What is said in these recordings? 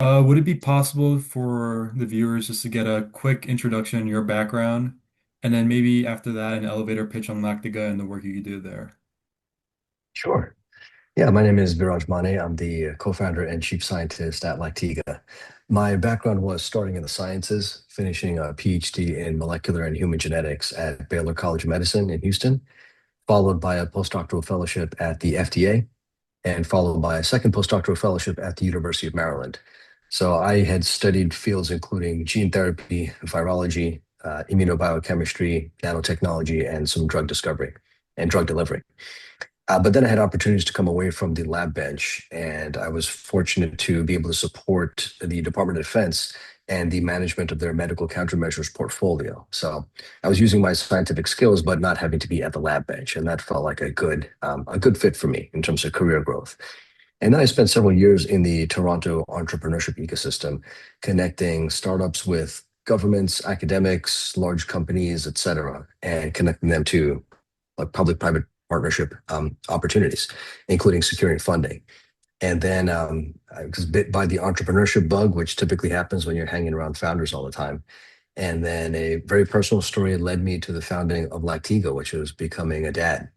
Would it be possible for the viewers just to get a quick introduction in your background, and then maybe after that, an elevator pitch on Lactiga and the work you do there? Sure. Yeah, my name is Viraj. I'm the co-founder and chief scientist at Lactiga. My background was starting in the sciences, finishing a PhD in molecular and human genetics at Baylor College of Medicine in Houston, followed by a postdoctoral fellowship at the FDA, and followed by a second postdoctoral fellowship at the University of Maryland. So I had studied fields including gene therapy, virology, immunobiochemistry, nanotechnology, and some drug discovery and drug delivery. But then I had opportunities to come away from the lab bench, and I was fortunate to be able to support the Department of Defense and the management of their medical countermeasures portfolio. So I was using my scientific skills, but not having to be at the lab bench, and that felt like a good fit for me in terms of career growth. And then I spent several years in the Toronto entrepreneurship ecosystem, connecting startups with governments, academics, large companies, et cetera, and connecting them to like public-private partnership opportunities, including securing funding. And then I was bit by the entrepreneurship bug, which typically happens when you're hanging around founders all the time. And then a very personal story led me to the founding of Lactiga, which was becoming a dad.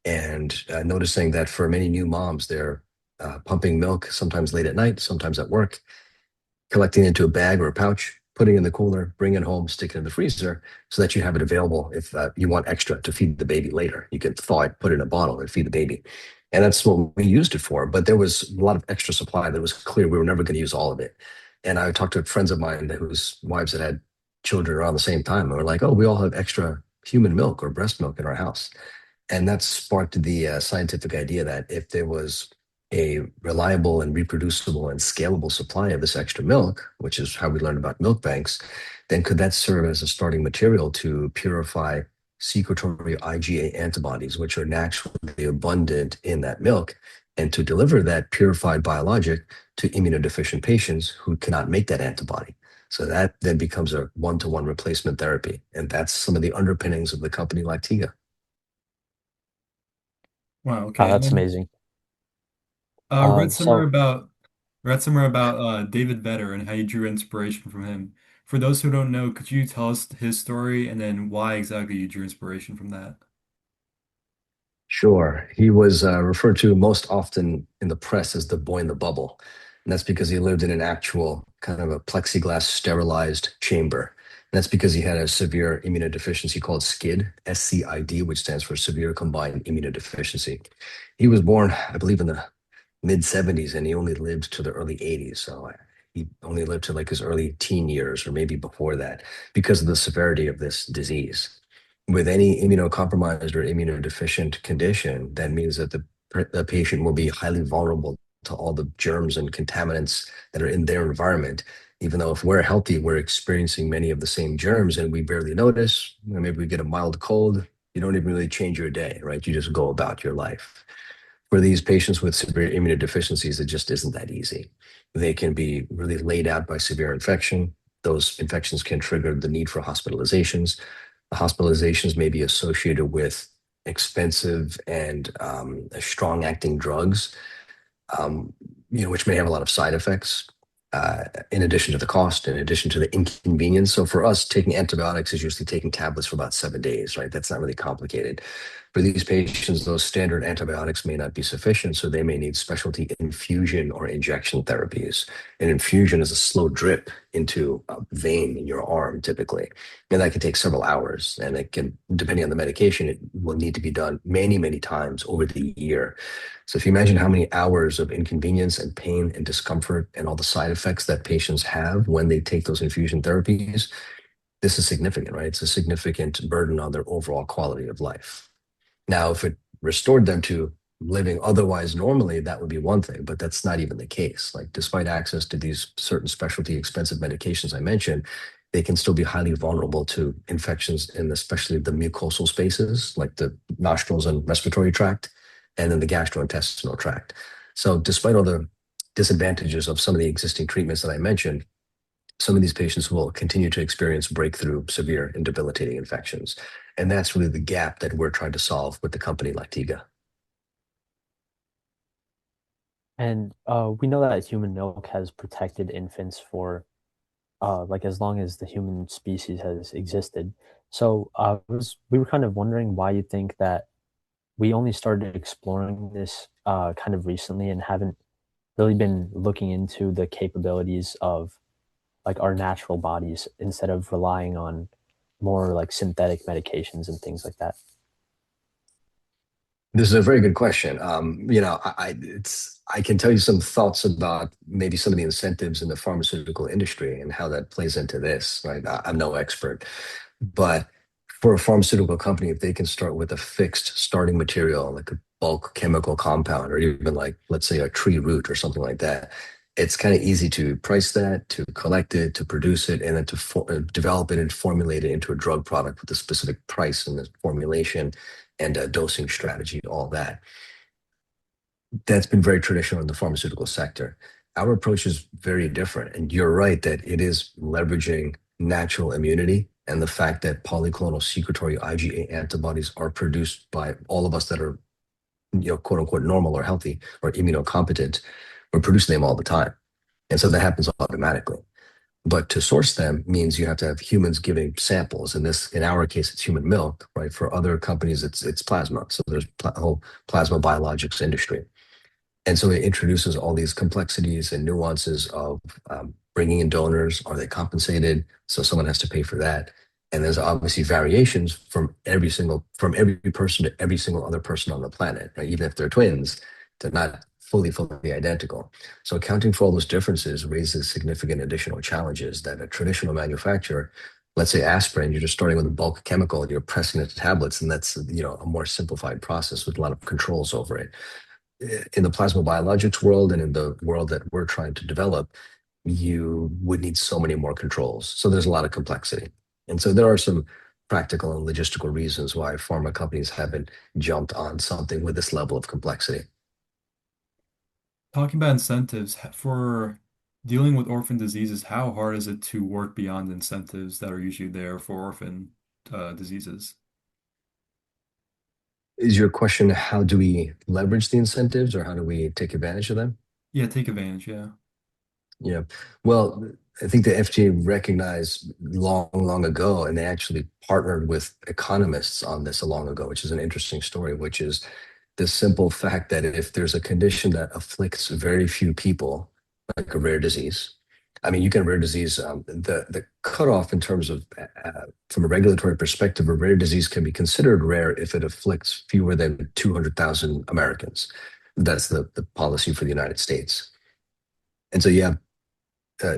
And noticing that for many new moms, they're pumping milk sometimes late at night, sometimes at work, collecting into a bag or a pouch, putting it in the cooler, bring it home, stick it in the freezer so that you have it available if you want extra to feed the baby later. You can thaw it, put it in a bottle, and feed the baby. And that's what we used it for. But there was a lot of extra supply that was clear we were never going to use all of it. And I talked to friends of mine whose wives had children around the same time. And we're like, oh, we all have extra human milk or breast milk in our house. And that sparked the scientific idea that if there was a reliable and reproducible and scalable supply of this extra milk, which is how we learned about milk banks, then could that serve as a starting material to purify secretory IgA antibodies, which are naturally abundant in that milk, and to deliver that purified biologic to immunodeficient patients who cannot make that antibody. So that then becomes a one-to-one replacement therapy. And that's some of the underpinnings of the company Lactiga. Wow, okay. And That's then amazing. read somewhere So about David Vedder and how you drew inspiration from him. For those who don't know, could you tell us his story and then why exactly you drew inspiration from that? Sure. He was referred to most often in the press as the boy in the bubble. And that's because he lived in an actual kind of a plexiglass sterilized chamber. And that's because he had a severe immunodeficiency called SCID, SCID, which stands for severe combined immunodeficiency. He was born, I believe, in the mid 70s and he only lived to the early 80s. So he only lived to like his early teen years or maybe before that because of the severity of this disease. With any immunocompromised or immunodeficient condition, that means that the patient will be highly vulnerable to all the germs and contaminants that are in their environment. Even though if we're healthy, we're experiencing many of the same germs and we barely notice. Maybe we get a mild cold. You don't even really change your day, right? You just go about your life. For these patients with severe immunodeficiencies, it just isn't that easy. They can be really laid out by severe infection. Those infections can trigger the need for hospitalizations. The hospitalizations may be associated with expensive and strong-acting drugs, um, which may have a lot of side effects. In addition to the cost, in addition to the inconvenience. So for us, taking antibiotics is usually taking tablets for about 7 days, right? That's not really complicated. For these patients, those standard antibiotics may not be sufficient, so they may need specialty infusion or injection therapies. An infusion is a slow drip into a vein in your arm, typically. And that can take several hours. And it can, depending on the medication, it will need to be done many, many times over the year. So if you imagine how many hours of inconvenience and pain and discomfort and all the side effects that patients have when they take those infusion therapies, this is significant, right? It's a significant burden on their overall quality of life. Now, if it restored them to living otherwise normally, that would be one thing, but that's not even the case. Like, despite access to these certain specialty expensive medications I mentioned, they can still be highly vulnerable to infections in especially the mucosal spaces, like the nostrils and respiratory tract, and then the gastrointestinal tract. So, despite all the disadvantages of some of the existing treatments that I mentioned, some of these patients will continue to experience breakthrough, severe, and debilitating infections. And that's really the gap that we're trying to solve with the company Lactiga. And we know that human milk has protected infants for like as long as the human species has existed. So we were kind of wondering why you think that we only started exploring this kind of recently and haven't really been looking into the capabilities of like our natural bodies instead of relying on more like synthetic medications and things like that. This is a very good question. I can tell you some thoughts about maybe some of the incentives in the pharmaceutical industry and how that plays into this. Right, I'm no expert, but for a pharmaceutical company, if they can start with a fixed starting material, like a bulk chemical compound, or even like, let's say, a tree root or something like that, it's kind of easy to price that, to collect it, to produce it, and then to develop it and formulate it into a drug product with a specific price and the formulation and a dosing strategy, all that. That's been very traditional in the pharmaceutical sector. Our approach is very different. And you're right that it is leveraging natural immunity and the fact that polyclonal secretory IgA antibodies are produced by all of us that are, quote unquote, normal or healthy or immunocompetent. We're producing them all the time. And so that happens automatically. But to source them means you have to have humans giving samples. In our case, it's human milk, right? For other companies, it's plasma. So there's a whole plasma biologics industry. And so it introduces all these complexities and nuances of bringing in donors. Are they compensated? So someone has to pay for that. And there's obviously variations from every person to every single other person on the planet, right? Even if they're twins, they're not fully identical. So accounting for all those differences raises significant additional challenges that a traditional manufacturer, let's say aspirin, you're just starting with a bulk chemical and you're pressing it to tablets, and that's a more simplified process with a lot of controls over it. In the plasma biologics world and in the world that we're trying to develop, you would need so many more controls. So there's a lot of complexity. And so there are some practical and logistical reasons why pharma companies haven't jumped on something with this level of complexity. Talking about incentives for dealing with orphan diseases, how hard is it to work beyond incentives that are usually there for orphan diseases? Is your question, how do we leverage the incentives or how do we take advantage of them? Yeah, take advantage. Yeah. Yeah. Well, I think the FDA recognized long ago, and they actually partnered with economists on this a long ago, which is an interesting story, which is the simple fact that if there's a condition that afflicts very few people, like a rare disease, I mean, you can rare disease, the cutoff in terms of, from a regulatory perspective, a rare disease can be considered rare if it afflicts fewer than 200,000 Americans. That's the policy for the United States. And so you have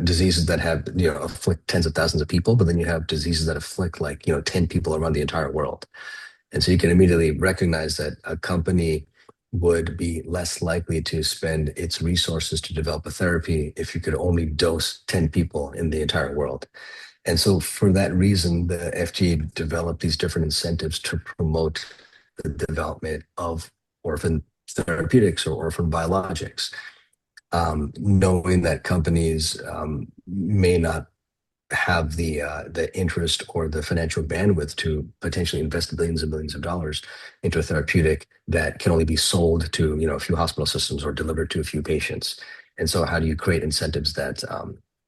diseases that have, afflict tens of thousands of people, but then you have diseases that afflict like, 10 people around the entire world. And so you can immediately recognize that a company would be less likely to spend its resources to develop a therapy if you could only dose 10 people in the entire world. And so for that reason, the FDA developed these different incentives to promote the development of orphan therapeutics or orphan biologics, knowing that companies may not have the interest or the financial bandwidth to potentially invest billions and billions of dollars into a therapeutic that can only be sold to a few hospital systems or delivered to a few patients. And so, how do you create incentives that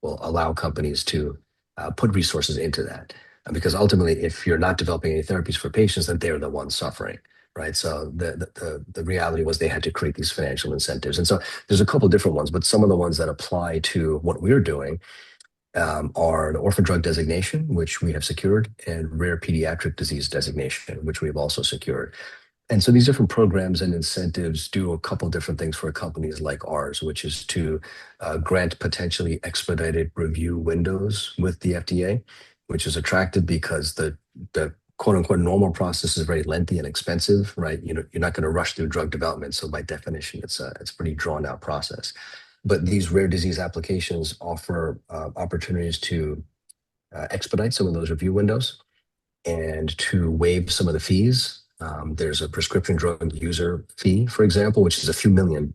will allow companies to put resources into that? Because ultimately, if you're not developing any therapies for patients, then they're the ones suffering. Right. So the reality was they had to create these financial incentives. And so there's a couple different ones, but some of the ones that apply to what we're doing are the Orphan Drug Designation, which we have secured, and Rare Pediatric Disease Designation, which we have also secured. And so these different programs and incentives do a couple different things for companies like ours, which is to grant potentially expedited review windows with the FDA, which is attractive because the quote unquote normal process is very lengthy and expensive, right? You're not going to rush through drug development. So by definition, it's a pretty drawn out process. But these rare disease applications offer opportunities to expedite some of those review windows and to waive some of the fees. There's a prescription drug user fee, for example, which is a few $1 million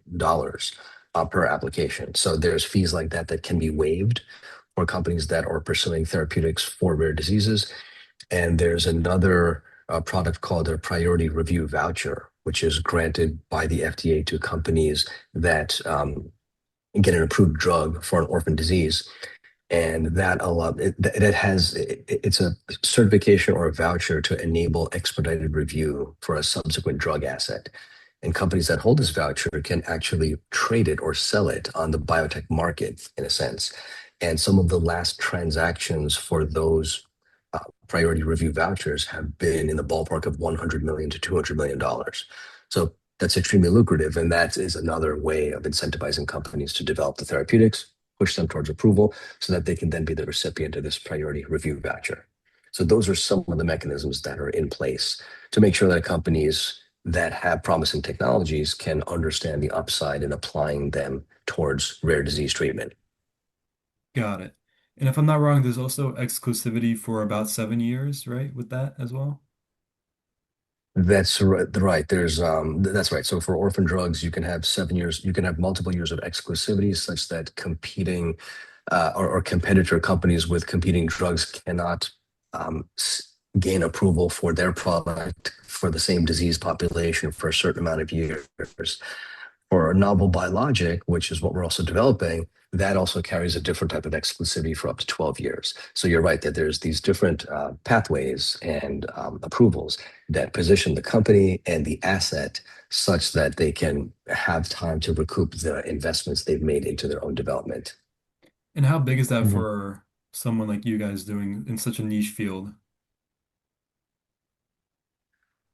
per application. So there's fees like that that can be waived for companies that are pursuing therapeutics for rare diseases. And there's another product called a priority review voucher, which is granted by the FDA to companies that get an approved drug for an orphan disease. And it's a certification or a voucher to enable expedited review for a subsequent drug asset. And companies that hold this voucher can actually trade it or sell it on the biotech market, in a sense. And some of the last transactions for those priority review vouchers have been in the ballpark of $100 million to $200 million. So that's extremely lucrative. And that is another way of incentivizing companies to develop the therapeutics, push them towards approval, so that they can then be the recipient of this priority review voucher. So those are some of the mechanisms that are in place to make sure that companies that have promising technologies can understand the upside in applying them towards rare disease treatment. Got it. And if I'm not wrong, there's also exclusivity for about 7 years, right? With that as well? That's right. Right. That's right. So for orphan drugs, you can have 7 years. You can have multiple years of exclusivity, such that competing or competitor companies with competing drugs cannot gain approval for their product for the same disease population for a certain amount of years. For a novel biologic, which is what we're also developing, that also carries a different type of exclusivity for up to 12 years. So you're right that there's these different pathways and approvals that position the company and the asset such that they can have time to recoup the investments they've made into their own development. And how big is that Mhm. for someone like you guys doing in such a niche field?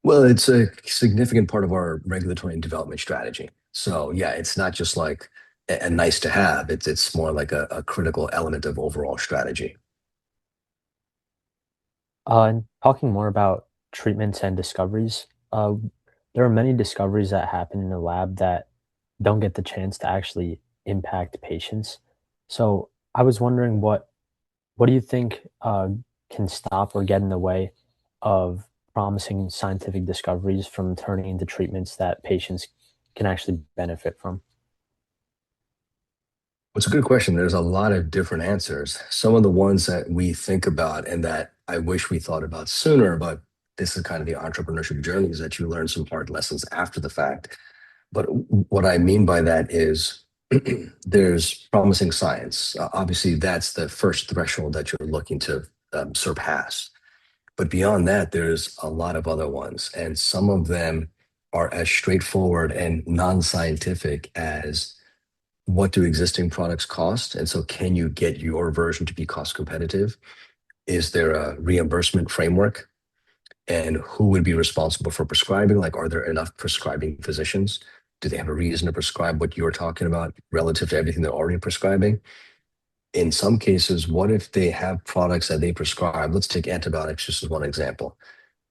Well, it's a significant part of our regulatory and development strategy. So yeah, it's not just like a nice to have. It's more like a critical element of overall strategy. And talking more about treatments and discoveries, there are many discoveries that happen in the lab that don't get the chance to actually impact patients. So I was wondering what do you think can stop or get in the way of promising scientific discoveries from turning into treatments that patients can actually benefit from? It's a good question. There's a lot of different answers. Some of the ones that we think about and that I wish we thought about sooner, but this is kind of the entrepreneurship journey, is that you learn some hard lessons after the fact. But what I mean by that is there's promising science. Obviously, that's the first threshold that you're looking to surpass. But beyond that, there's a lot of other ones. And some of them are as straightforward and non-scientific as what do existing products cost? And so can you get your version to be cost competitive? Is there a reimbursement framework? And who would be responsible for prescribing? Like, are there enough prescribing physicians? Do they have a reason to prescribe what you're talking about relative to everything they're already prescribing? In some cases, what if they have products that they prescribe? Let's take antibiotics just as one example.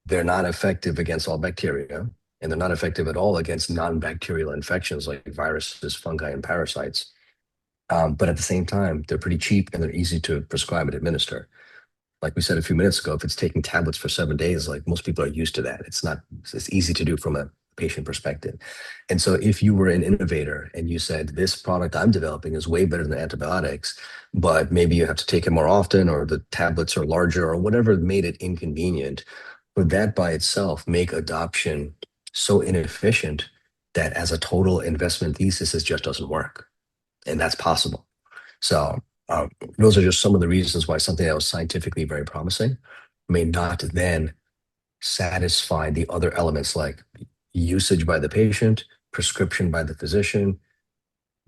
They're not effective against all bacteria, and they're not effective at all against non-bacterial infections like viruses, fungi, and parasites. But at the same time, they're pretty cheap and they're easy to prescribe and administer. Like we said a few minutes ago, if it's taking tablets for 7 days, like most people are used to that. It's easy to do from a patient perspective. And so if you were an innovator and you said, this product I'm developing is way better than antibiotics, but maybe you have to take it more often, or the tablets are larger, or whatever made it inconvenient, would that by itself make adoption so inefficient that as a total investment thesis, it just doesn't work? And that's possible. So those are just some of the reasons why something that was scientifically very promising may not then satisfy the other elements like usage by the patient, prescription by the physician,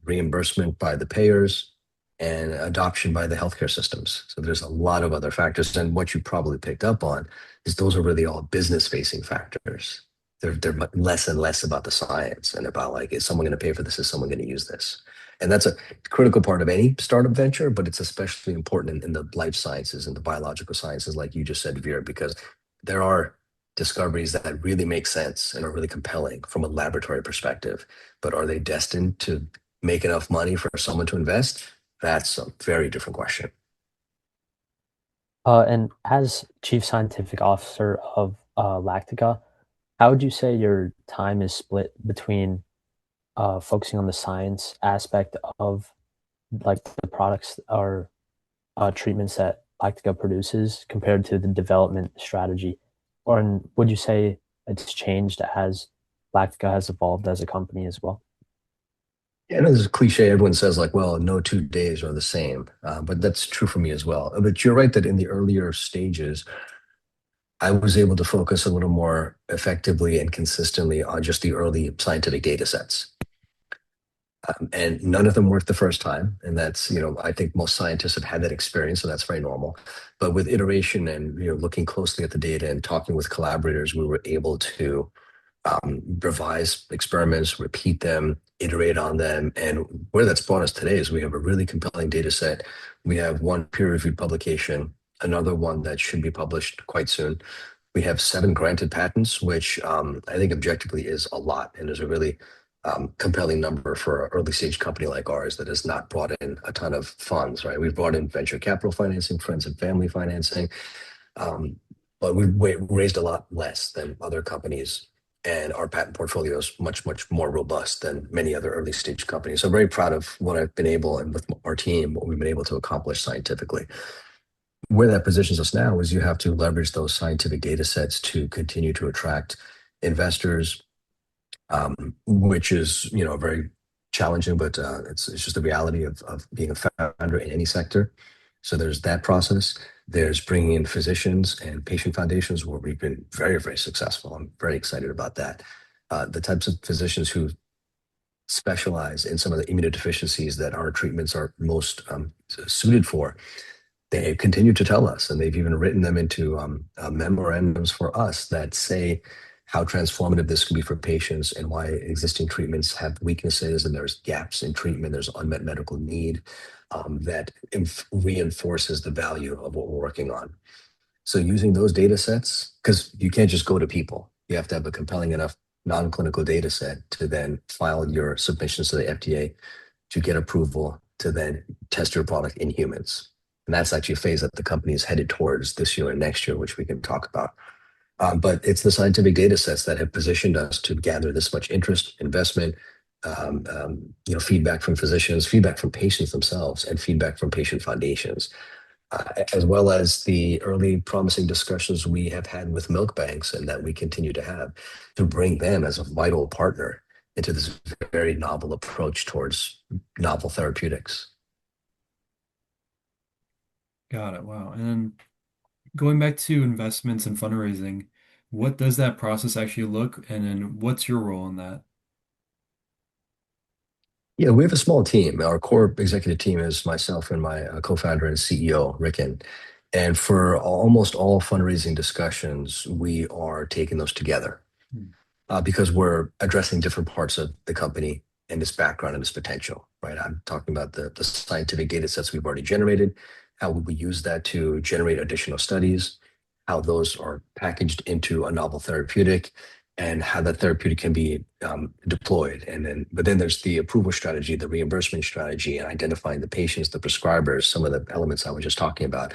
reimbursement by the payers, and adoption by the healthcare systems. So there's a lot of other factors. And what you probably picked up on is those are really all business facing factors. They're less and less about the science and about like, is someone going to pay for this? Is someone going to use this? And that's a critical part of any startup venture, but it's especially important in the life sciences and the biological sciences, like you just said, Veer, because there are discoveries that really make sense and are really compelling from a laboratory perspective. But are they destined to make enough money for someone to invest? That's a very different question. And as chief scientific officer of Lactica, how would you say your time is split between focusing on the science aspect of like the products or treatments that Lactica produces compared to the development strategy? Or would you say it's changed as Lactica has evolved as a company as well. Yeah, I know this is cliche. Everyone says like, well, no 2 days are the same, but that's true for me as well. But you're right that in the earlier stages, I was able to focus a little more effectively and consistently on just the early scientific data sets. And none of them worked the first time. And that's, I think most scientists have had that experience, so that's very normal. But with iteration and, looking closely at the data and talking with collaborators, we were able to revise experiments, repeat them, iterate on them. And where that's brought us today is we have a really compelling data set. We have one peer-reviewed publication, another one that should be published quite soon. We have 7 granted patents, which I think objectively is a lot and is a really compelling number for an early stage company like ours that has not brought in a ton of funds, right? We've brought in venture capital financing, friends and family financing, um, but we've raised a lot less than other companies. And our patent portfolio is much, much more robust than many other early stage companies. So I'm very proud of what I've been able, and with our team, what we've been able to accomplish scientifically. Where that positions us now is you have to leverage those scientific data sets to continue to attract investors, which is very challenging, but it's just the reality of being a founder in any sector. So there's that process. There's bringing in physicians and patient foundations where we've been very, very successful. I'm very excited about that. The types of physicians who specialize in some of the immunodeficiencies that our treatments are most suited for, they continue to tell us, and they've even written them into memorandums for us that say how transformative this can be for patients and why existing treatments have weaknesses and there's gaps in treatment, there's unmet medical need that reinforces the value of what we're working on. So using those data sets, because you can't just go to people, you have to have a compelling enough non-clinical data set to then file your submissions to the FDA to get approval to then test your product in humans. And that's actually a phase that the company is headed towards this year and next year, which we can talk about. But it's the scientific data sets that have positioned us to gather this much interest, investment, feedback from physicians, feedback from patients themselves, and feedback from patient foundations, as well as the early promising discussions we have had with milk banks and that we continue to have to bring them as a vital partner into this very novel approach towards novel therapeutics. Got it. Wow. And then going back to investments and fundraising, what does that process actually look, and then what's your role in that? Yeah, we have a small team. Our core executive team is myself and my co-founder and CEO, Ricken. And for almost all fundraising discussions, we are taking those together Hmm. because we're addressing different parts of the company and its background and its potential, right? I'm talking about the scientific data sets we've already generated, how would we use that to generate additional studies, how those are packaged into a novel therapeutic, and how that therapeutic can be deployed. But then there's the approval strategy, the reimbursement strategy, and identifying the patients, the prescribers, some of the elements I was just talking about.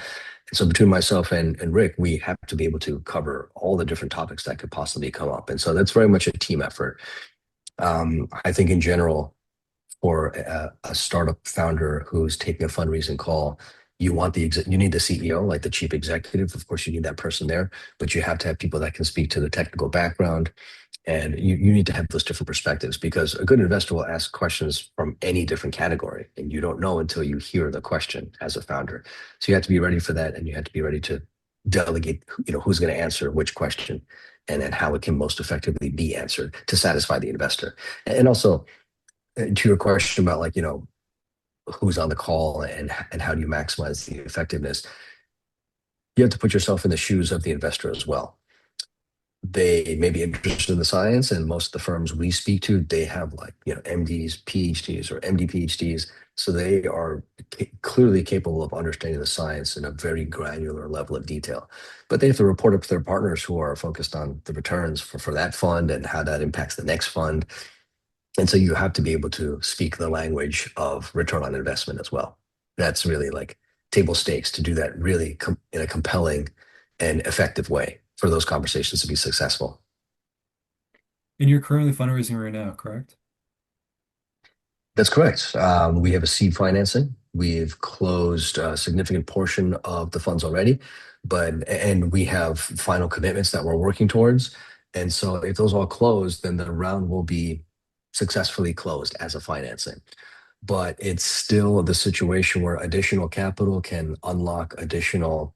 And so between myself and Rick, we have to be able to cover all the different topics that could possibly come up. And so that's very much a team effort. I think in general, for a startup founder who's taking a fundraising call, you need the CEO, like the chief executive. Of course, you need that person there, but you have to have people that can speak to the technical background, and you need to have those different perspectives because a good investor will ask questions from any different category, and you don't know until you hear the question as a founder. So you have to be ready for that, and you have to be ready to delegate, who's going to answer which question, and then how it can most effectively be answered to satisfy the investor. And also, to your question about like who's on the call and how do you maximize the effectiveness, you have to put yourself in the shoes of the investor as well. They may be interested in the science, and most of the firms we speak to, they have like MDs, PhDs, or MD PhDs, so they are clearly capable of understanding the science in a very granular level of detail. But they have to report up to their partners who are focused on the returns for that fund and how that impacts the next fund. And so you have to be able to speak the language of return on investment as well. That's really like table stakes to do that really in a compelling and effective way for those conversations to be successful. And you're currently fundraising right now, correct? That's correct. We have a seed financing. We've closed a significant portion of the funds already, and we have final commitments that we're working towards. And so if those all close, then the round will be successfully closed as a financing. But it's still the situation where additional capital can unlock additional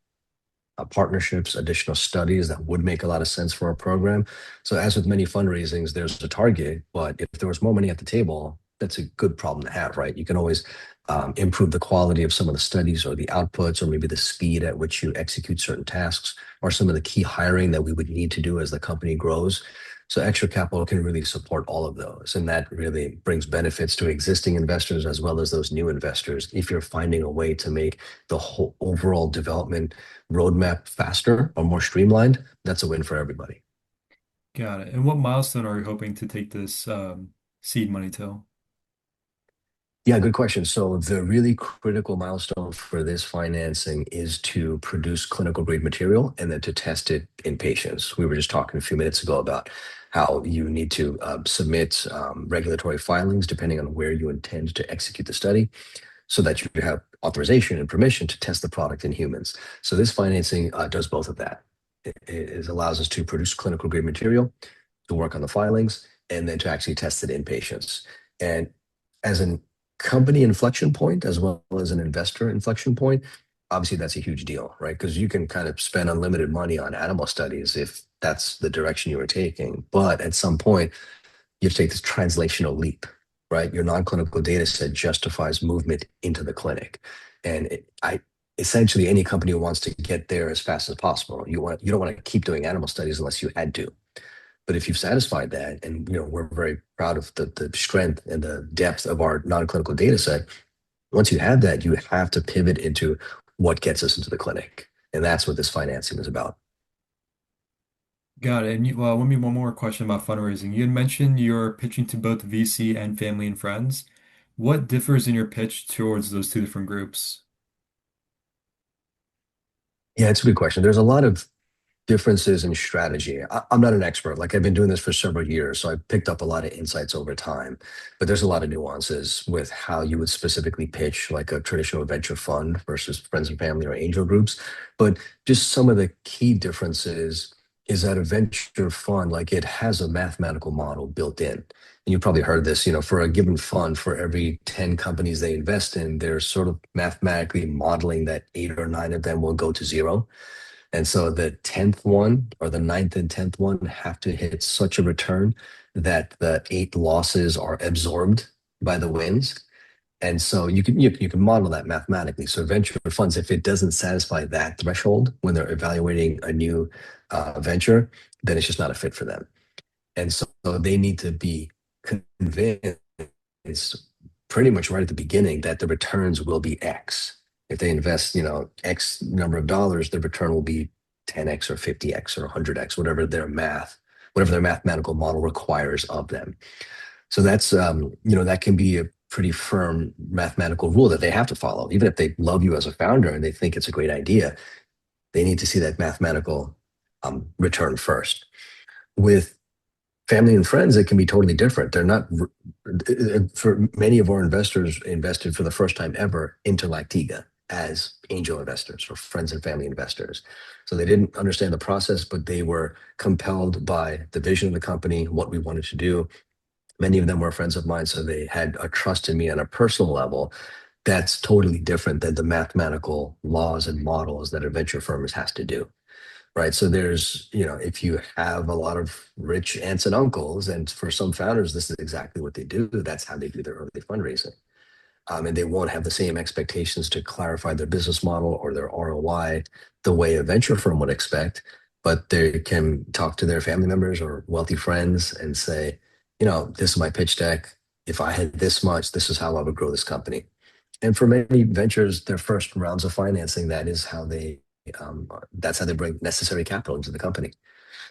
partnerships, additional studies that would make a lot of sense for our program. So as with many fundraisings, there's a target, but if there was more money at the table, that's a good problem to have, right? You can always improve the quality of some of the studies or the outputs, or maybe the speed at which you execute certain tasks, or some of the key hiring that we would need to do as the company grows. So extra capital can really support all of those. And that really brings benefits to existing investors as well as those new investors. If you're finding a way to make the whole overall development roadmap faster or more streamlined, that's a win for everybody. Got it. And what milestone are you hoping to take this seed money to? Yeah, good question. So the really critical milestone for this financing is to produce clinical grade material and then to test it in patients. We were just talking a few minutes ago about how you need to submit regulatory filings depending on where you intend to execute the study, so that you have authorization and permission to test the product in humans. So this financing does both of that. It allows us to produce clinical grade material, to work on the filings, and then to actually test it in patients. And as a company inflection point, as well as an investor inflection point, obviously that's a huge deal, right? Because you can kind of spend unlimited money on animal studies if that's the direction you were taking. But at some point, you have to take this translational leap, right? Your non-clinical data set justifies movement into the clinic. And essentially any company who wants to get there as fast as possible. You don't want to keep doing animal studies unless you had to. But if you've satisfied that, and we're very proud of the strength and the depth of our non-clinical data set, once you have that, you have to pivot into what gets us into the clinic. And that's what this financing is about. Got it. And well, let me one more question about fundraising. You had mentioned you're pitching to both VC and family and friends. What differs in your pitch towards those two different groups? Yeah, it's a good question. There's a lot of differences in strategy. I'm not an expert. Like I've been doing this for several years, so I've picked up a lot of insights over time. But there's a lot of nuances with how you would specifically pitch like a traditional venture fund versus friends and family or angel groups. But just some of the key differences is that a venture fund, like it has a mathematical model built in. And you probably heard this, for a given fund, for every 10 companies they invest in, they're sort of mathematically modeling that 8 or 9 of them will go to zero. And so the 10th one or the ninth and 10th one have to hit such a return that the 8 losses are absorbed by the wins. And so you can model that mathematically. So venture funds, if it doesn't satisfy that threshold when they're evaluating a new venture, then it's just not a fit for them. And so they need to be convinced pretty much right at the beginning that the returns will be X. If they invest, X number of dollars, the return will be 10X or 50X or 100X, whatever their mathematical model requires of them. So that's, that can be a pretty firm mathematical rule that they have to follow. Even if they love you as a founder and they think it's a great idea, they need to see that mathematical return first. With family and friends, it can be totally different. They're not, for many of our investors invested for the first time ever into Lactiga as angel investors or friends and family investors. So they didn't understand the process, but they were compelled by the vision of the company, what we wanted to do. Many of them were friends of mine, so they had a trust in me on a personal level that's totally different than the mathematical laws and models that a venture firm has to do. Right. So there's, if you have a lot of rich aunts and uncles, and for some founders, this is exactly what they do. That's how they do their early fundraising. And they won't have the same expectations to clarify their business model or their ROI the way a venture firm would expect. But they can talk to their family members or wealthy friends and say, this is my pitch deck. If I had this much, this is how I would grow this company. And for many ventures, their first rounds of financing, that's how they bring necessary capital into the company.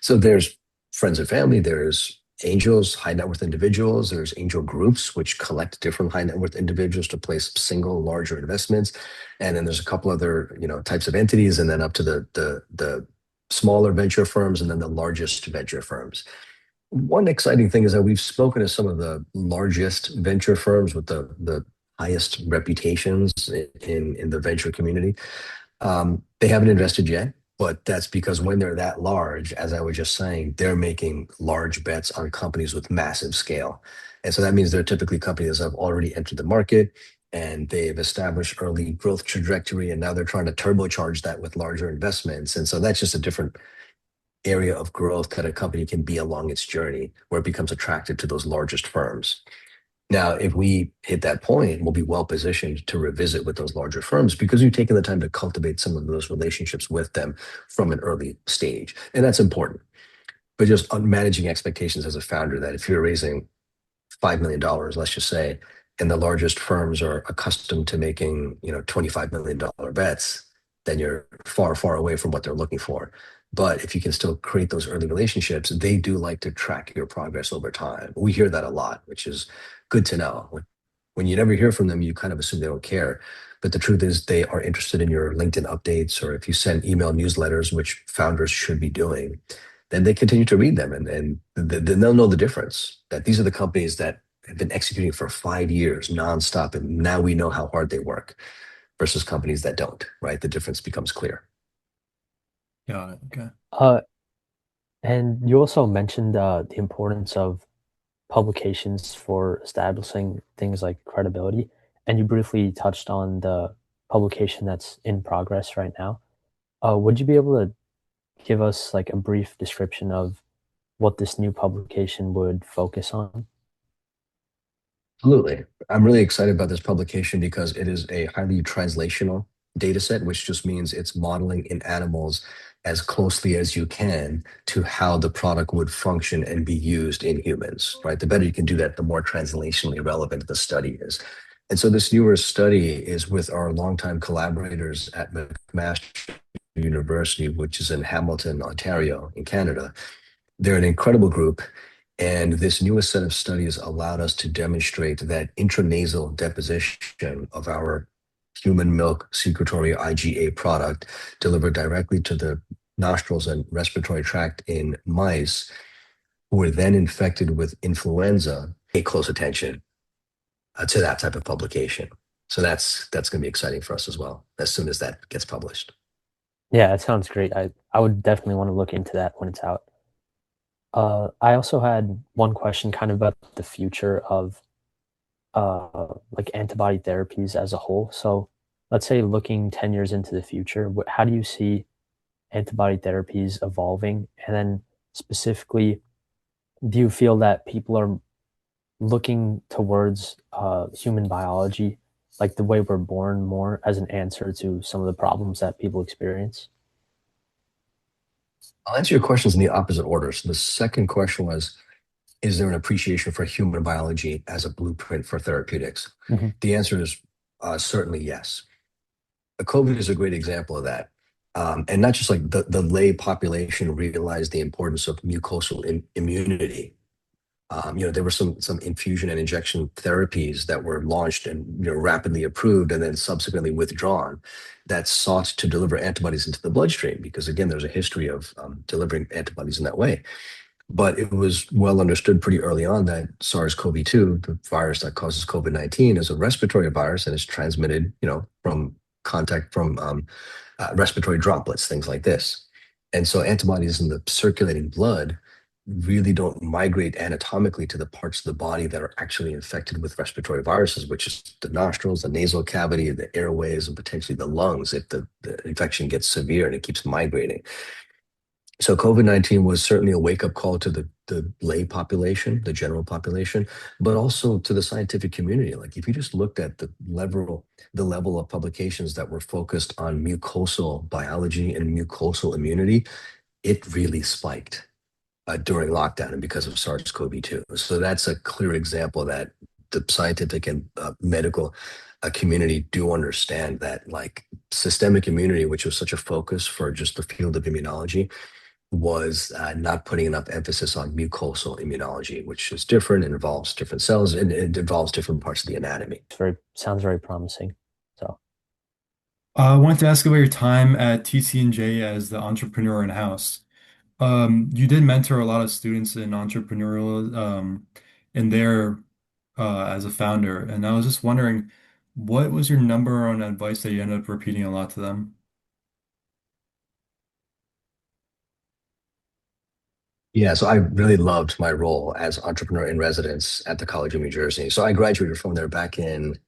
So there's friends and family, there's angels, high net worth individuals, there's angel groups, which collect different high net worth individuals to place single larger investments. And then there's a couple other, types of entities, and then up to the smaller venture firms and then the largest venture firms. One exciting thing is that we've spoken to some of the largest venture firms with the highest reputations in the venture community. They haven't invested yet. But that's because when they're that large, as I was just saying, they're making large bets on companies with massive scale. And so that means they're typically companies that have already entered the market and they've established early growth trajectory. And now they're trying to turbocharge that with larger investments. And so that's just a different area of growth that a company can be along its journey where it becomes attractive to those largest firms. Now, if we hit that point, we'll be well positioned to revisit with those larger firms because we've taken the time to cultivate some of those relationships with them from an early stage. And that's important. But just on managing expectations as a founder, that if you're raising $5 million, let's just say, and the largest firms are accustomed to making, $25 million bets, then you're far, far away from what they're looking for. But if you can still create those early relationships, they do like to track your progress over time. We hear that a lot, which is good to know. When you never hear from them, you kind of assume they don't care. But the truth is, they are interested in your LinkedIn updates, or if you send email newsletters, which founders should be doing, then they continue to read them, and then they'll know the difference, that these are the companies that have been executing for 5 years nonstop, and now we know how hard they work versus companies that don't, right? The difference becomes clear. Got it. Okay. Uh, and you also mentioned the importance of publications for establishing things like credibility, and you briefly touched on the publication that's in progress right now. Would you be able to give us like a brief description of what this new publication would focus on? Absolutely. I'm really excited about this publication because it is a highly translational data set, which just means it's modeling in animals as closely as you can to how the product would function and be used in humans, right? The better you can do that, the more translationally relevant the study is. And so this newer study is with our longtime collaborators at McMaster University, which is in Hamilton, Ontario, in Canada. They're an incredible group. And this newest set of studies allowed us to demonstrate that intranasal deposition of our human milk secretory IgA product delivered directly to the nostrils and respiratory tract in mice who were then infected with influenza. Pay close attention to that type of publication. So that's going to be exciting for us as well, as soon as that gets published. Yeah, that sounds great. I would definitely want to look into that when it's out. I also had one question kind of about the future of like antibody therapies as a whole. So let's say looking 10 years into the future, how do you see antibody therapies evolving? And then specifically, do you feel that people are looking towards human biology, like the way we're born, more as an answer to some of the problems that people experience? I'll answer your questions in the opposite order. So the second question was, is there an appreciation for human biology as a blueprint for therapeutics? Mhm. The answer is certainly yes. COVID is a great example of that. And not just like the lay population realized the importance of mucosal immunity. There were some infusion and injection therapies that were launched and rapidly approved and then subsequently withdrawn that sought to deliver antibodies into the bloodstream because again, there's a history of delivering antibodies in that way. But it was well understood pretty early on that SARS-CoV-2, the virus that causes COVID-19, is a respiratory virus and is transmitted, from contact from respiratory droplets, things like this. And so antibodies in the circulating blood really don't migrate anatomically to the parts of the body that are actually infected with respiratory viruses, which is the nostrils, the nasal cavity, the airways, and potentially the lungs if the infection gets severe and it keeps migrating. So COVID-19 was certainly a wake-up call to the lay population, the general population, but also to the scientific community. Like if you just looked at the level of publications that were focused on mucosal biology and mucosal immunity, it really spiked during lockdown and because of SARS-CoV-2. So that's a clear example that the scientific and medical community do understand that like systemic immunity, which was such a focus for just the field of immunology, was not putting enough emphasis on mucosal immunology, which is different and involves different cells and it involves different parts of the anatomy. It's very sounds very promising. So I wanted to ask about your time at TC&J as the entrepreneur in-house. You did mentor a lot of students in entrepreneurial in there as a founder, and I was just wondering, what was your number one advice that you ended up repeating a lot to them? Yeah, so I really loved my role as entrepreneur in residence at the College of New Jersey. So I graduated from there back in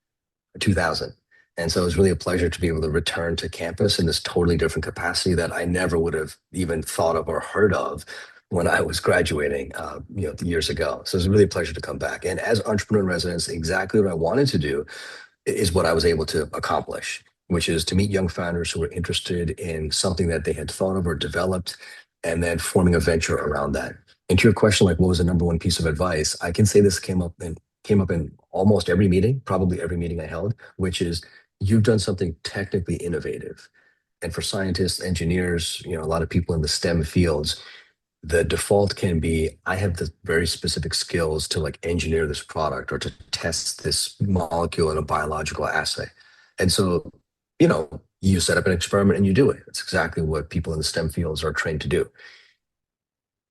2000. And so it was really a pleasure to be able to return to campus in this totally different capacity that I never would have even thought of or heard of when I was graduating, years ago. So it was really a pleasure to come back. And as entrepreneur in residence, exactly what I wanted to do is what I was able to accomplish, which is to meet young founders who were interested in something that they had thought of or developed, and then forming a venture around that. And to your question, like what was the number one piece of advice? I can say this came up in almost every meeting, probably every meeting I held, which is you've done something technically innovative. And for scientists, engineers, a lot of people in the STEM fields, the default can be I have the very specific skills to like engineer this product or to test this molecule in a biological assay. And so, you set up an experiment and you do it. It's exactly what people in the STEM fields are trained to do.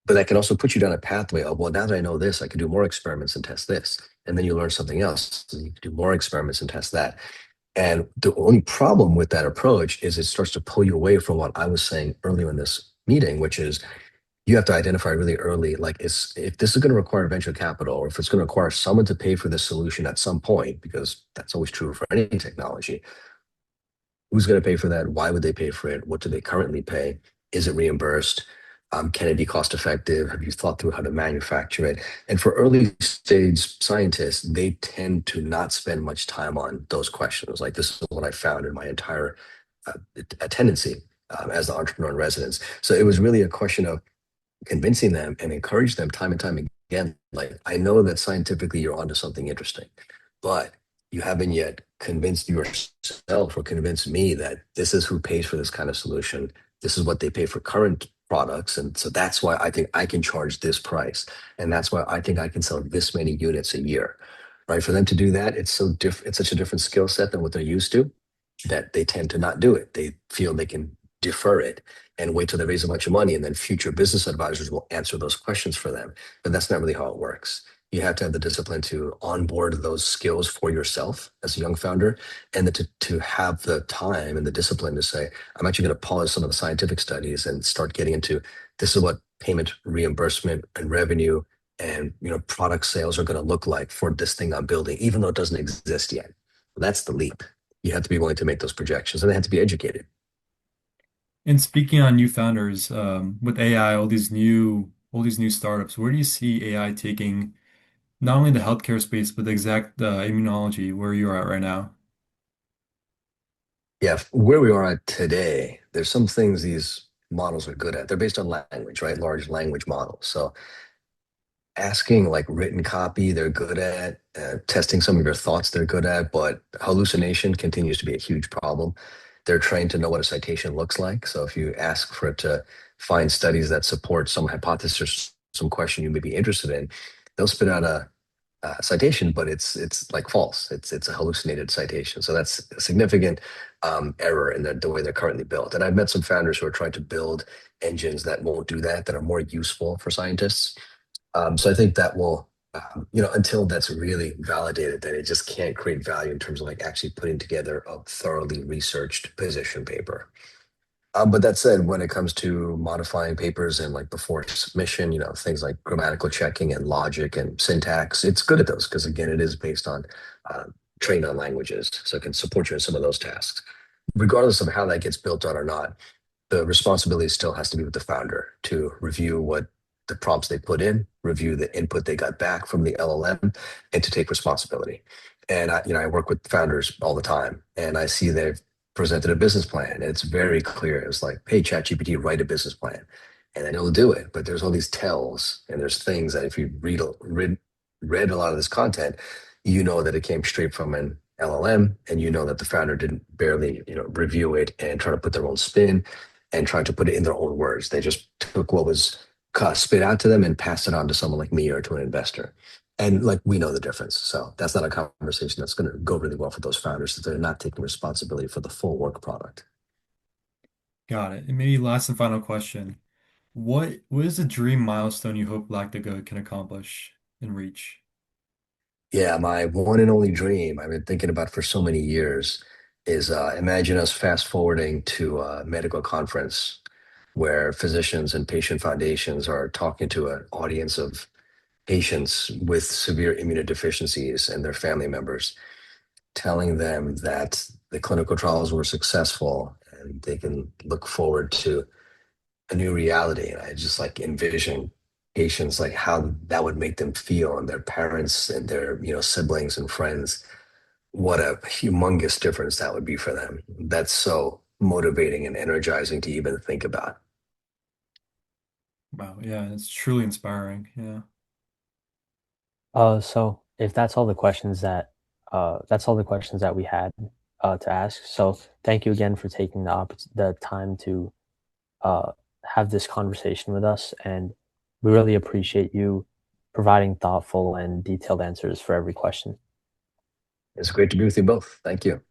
But that can also put you down a pathway of, well, now that I know this, I can do more experiments and test this. And then you learn something else. So you can do more experiments and test that. And the only problem with that approach is it starts to pull you away from what I was saying earlier in this meeting, which is you have to identify really early, like if this is going to require venture capital, or if it's going to require someone to pay for this solution at some point, because that's always true for any technology, who's going to pay for that? Why would they pay for it? What do they currently pay? Is it reimbursed? Can it be cost effective? Have you thought through how to manufacture it? And for early stage scientists, they tend to not spend much time on those questions. Like this is what I found in my entire uh, tendency as the entrepreneur in residence. So it was really a question of convincing them and encourage them time and time again. Like, I know that scientifically you're onto something interesting, but you haven't yet convinced yourself or convinced me that this is who pays for this kind of solution. This is what they pay for current products. And so that's why I think I can charge this price. And that's why I think I can sell this many units a year. Right. For them to do that, it's so different. It's such a different skill set than what they're used to that they tend to not do it. They feel they can defer it and wait till they raise a bunch of money, and then future business advisors will answer those questions for them. But that's not really how it works. You have to have the discipline to onboard those skills for yourself as a young founder, and to have the time and the discipline to say, I'm actually going to pause some of the scientific studies and start getting into this is what payment, reimbursement, and revenue and product sales are going to look like for this thing I'm building, even though it doesn't exist yet. That's the leap. You have to be willing to make those projections, and they have to be educated. And speaking on new founders, with AI, all these new startups, where do you see AI taking not only the healthcare space, but the exact immunology where you are at right now? Yeah, where we are at today, there's some things these models are good at. They're based on language, right? Large language models. So asking like written copy, they're good at. Testing some of your thoughts, they're good at. But hallucination continues to be a huge problem. They're trained to know what a citation looks like. So if you ask for it to find studies that support some hypothesis or some question you may be interested in, they'll spit out a citation, but it's like false. It's a hallucinated citation. So that's a significant error in the way they're currently built. And I've met some founders who are trying to build engines that won't do that, that are more useful for scientists. So I think that will, until that's really validated, that it just can't create value in terms of like actually putting together a thoroughly researched position paper. But that said, when it comes to modifying papers and like before submission, things like grammatical checking and logic and syntax, it's good at those because again, it is based on uh, trained on languages, so it can support you in some of those tasks. Regardless of how that gets built on or not, the responsibility still has to be with the founder to review what the prompts they put in, review the input they got back from the LLM, and to take responsibility. And I work with founders all the time, and I see they've presented a business plan, and it's very clear. It's like, hey, ChatGPT, write a business plan, and then it'll do it. But there's all these tells, and there's things that if you read a lot of this content, you know that it came straight from an LLM, and you know that the founder didn't barely review it and try to put their own spin and try to put it in their own words. They just took what was spit out to them and passed it on to someone like me or to an investor. And like we know the difference. So that's not a conversation that's going to go really well for those founders that they're not taking responsibility for the full work product. Got it. And maybe last and final question. What is the dream milestone you hope Lactiga can accomplish and reach? Yeah, my one and only dream I've been thinking about for so many years is imagine us fast forwarding to a medical conference where physicians and patient foundations are talking to an audience of patients with severe immunodeficiencies and their family members, telling them that the clinical trials were successful and they can look forward to a new reality. And I just like envision patients like how that would make them feel and their parents and their siblings and friends. What a humongous difference that would be for them. That's so motivating and energizing to even think about. Wow, yeah, it's truly inspiring. Yeah. So if that's all the questions that we had to ask. So thank you again for taking the time to uh, have this conversation with us, and we really appreciate you providing thoughtful and detailed answers for every question. It's great to be with you both. Thank you.